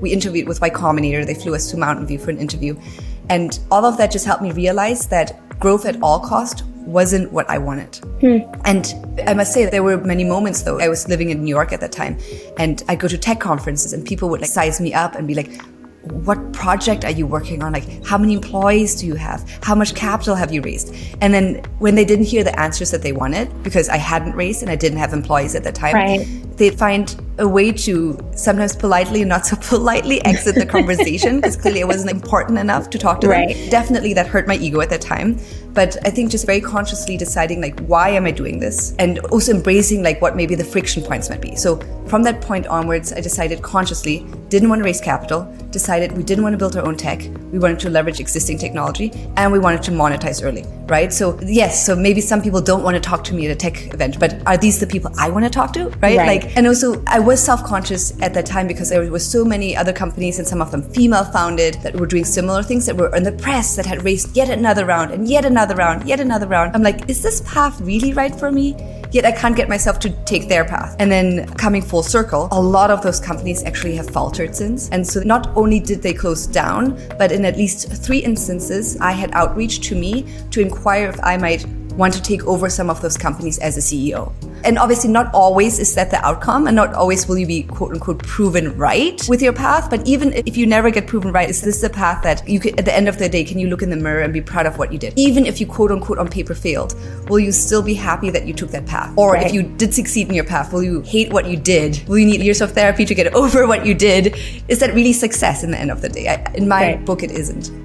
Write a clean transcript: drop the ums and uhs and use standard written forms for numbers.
We interviewed with Y Combinator. They flew us to Mountain View for an interview. And all of that just helped me realize that growth at all cost wasn't what I wanted. And I must say there were many moments though. I was living in New York at that time, and I go to tech conferences and people would like size me up and be like, what project are you working on? Like, how many employees do you have? How much capital have you raised? And then when they didn't hear the answers that they wanted, because I hadn't raised and I didn't have employees at that time, they'd find a way to sometimes politely and not so politely exit the conversation, because clearly it wasn't important enough to talk to them. Definitely that hurt my ego at that time. But I think just very consciously deciding like, why am I doing this? And also embracing like what maybe the friction points might be. So from that point onwards, I decided consciously, didn't want to raise capital, decided we didn't want to build our own tech. We wanted to leverage existing technology, and we wanted to monetize early, right? So yes, so maybe some people don't want to talk to me at a tech event, but are these the people I want to talk to, right? Like, and also I was self-conscious at that time because there were so many other companies, and some of them female founded, that were doing similar things, that were in the press, that had raised yet another round and yet another round, yet another round. I'm like, is this path really right for me? Yet I can't get myself to take their path. And then coming full circle, a lot of those companies actually have faltered since. And so not only did they close down, but in at least 3 instances, I had outreach to me to inquire if I might want to take over some of those companies as a CEO. And obviously not always is that the outcome, and not always will you be quote unquote proven right with your path. But even if you never get proven right, is this the path that you could, at the end of the day, can you look in the mirror and be proud of what you did? Even if you quote unquote on paper failed, will you still be happy that you took that path? Or if you did succeed in your path, will you hate what you did? Will you need years of therapy to get over what you did? Is that really success in the end of the day? In my book, it isn't.